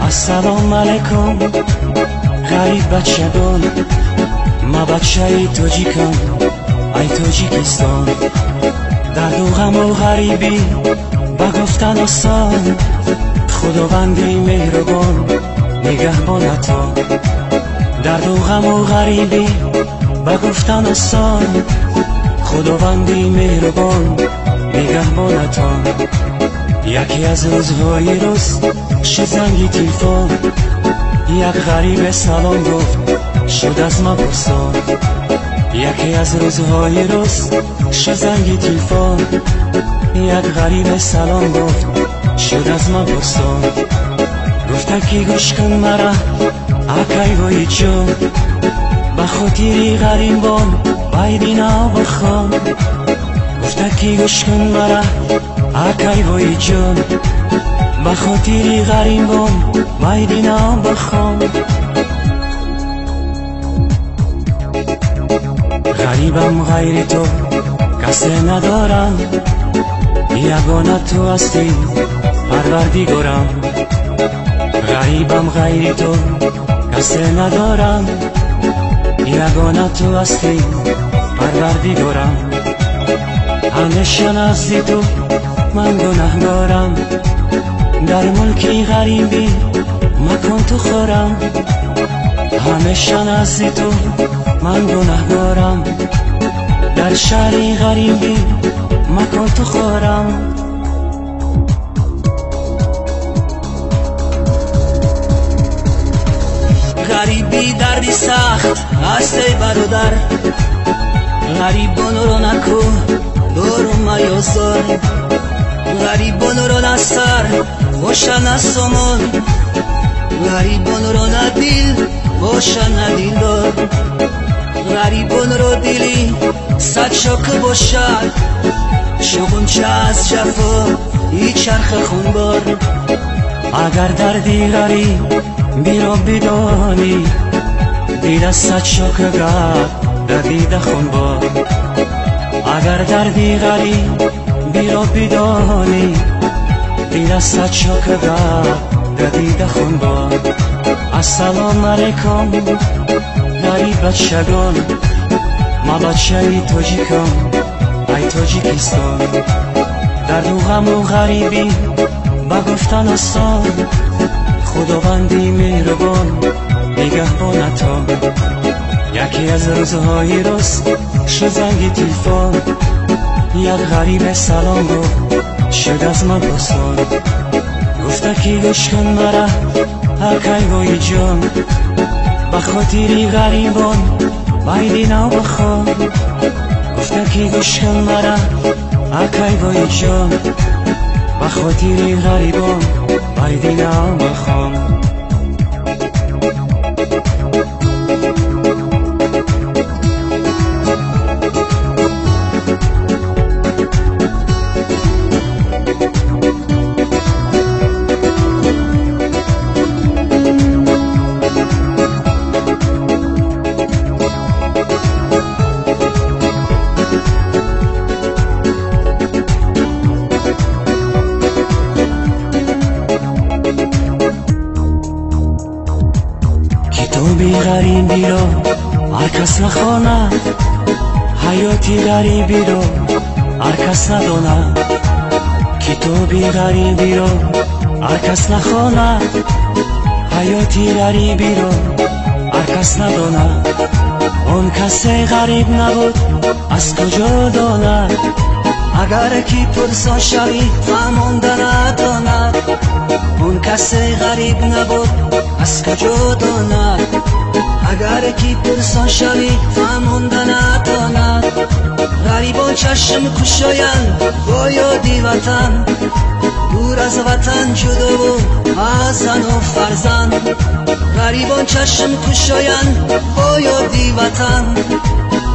السلام علیکم غریب بچگان، ما بچه تاجیکم ای تاجیکستان. درد و غم و غریبی با گفتن آسان، خداوندی مهربان نگهبانتا. درد و غم و غریبی با گفتن آسان، خداوندی مهربان نگهبانتا. یکی از روزهای روز شد زنگ تلفن، یک غریب سلام گفت شد از ما پرسان. یکی از روزهای روز شد زنگ تلفن، یک غریب سلام گفت شد از ما پرسان. گفت که گوش کن مرا اکای وای جان، به خاطری غریبان بایدینا بخوان. گفت که گوش کن مرا اکای وای جان، به خاطری غریبان بایدینا بخوان. غریبم غیر تو کسی ندارم، یگانه تو هستی پروردگارم. غریبم غیر تو کسی ندارم، یگانه تو هستی پروردگارم. همیشه نزد تو من گناهکارم، در ملکی غریبی مکن تو خورم. همیشه نزد تو من گناهکارم، در شهری غریبی مکن تو خورم. غریبی دردی سخت است ای برادر، غریبان رو نکو دورم میازار. غریبان رو نسر باشن نسامان، غریبان رو ندیل باشن ندیل دار. غریبان رو دیلی صد شاکه باشد، شغنچه از جفا ای چرخ خونبار. اگر دردی غریب بیرا بدانی، دیده صد شاکه گرد دیده خونبار. اگر دردی غریب بیرا بدانی، دیده صد شاکه گرد دیده خونبار. السلام علیکم غریب بچگان، ما بچه تاجیکم ای تاجیکستان. درد و غم و غریبی با گفتن آسان، خداوندی مهربان نگهبانتا. یکی از روزهای روز شد زنگ تلفن، یک غریب سلام گفت شد از من پرسان. گفت که گوش کن مرا اکای وای جان، به خاطری غریبان بایدینا بخوان. گفت که گوش کن مرا اکای وای جان، به خاطری غریبان بایدینا بخوان. کتابی غریبی را هر کس نخواند، حیاتی غریبی را هر کس نداند. کتابی غریبی را هر کس نخواند، حیاتی غریبی را هر کس نداند. آن کسی غریب نبود از کجا داند، اگر کی پرسان شوی فهمانده نداند. اون کسی غریب نبود از کجا داند، اگر کی پرسان شوی فهمانده نداند. غریبان چشم کشایند با یادی وطن، دور از وطن جدا و از زن و فرزند. غریبان چشم کشایند با یادی وطن،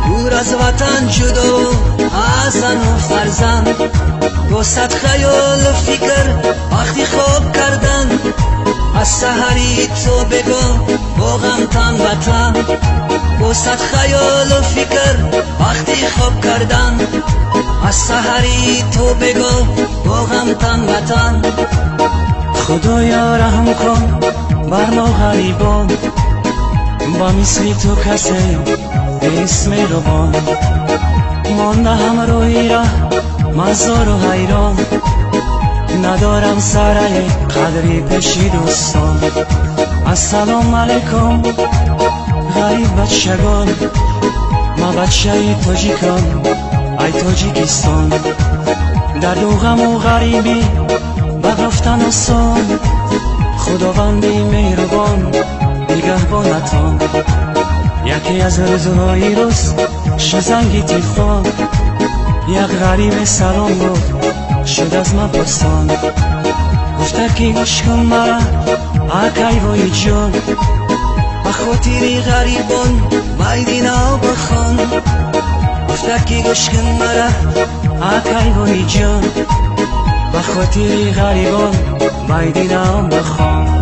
دور از وطن جدا و از زن و فرزند. با صد خیال و فکر وقتی خواب کردن، از سحری تو بگو با غم تن وطن. با صد خیال و فکر وقتی خواب کردن، از سحری تو بگو با غم تن وطن. خدایا رحم کن بر ما غریبان، با مثل تو کسی اسم روان. مانده همراهی را مزار و حیران، ندارم سرای قدری پیش دوستان. السلام علیکم غریب بچگان، ما بچه تاجیکان ای تاجیکستان. در دو غم و غریبی برفتن آسان، خداوندی مهربان نگهبانتان. یکی از روزهای روز شد زنگی تلفن، یک غریب سلام گفت شد از من پرسان. گفته که گوش کن مرا اکی وای جان، بخاطر غریبان بایدینا بخوان. گفته که گوش کن مرا اکی وای جان، بخاطر غریبان بایدینا بخوان.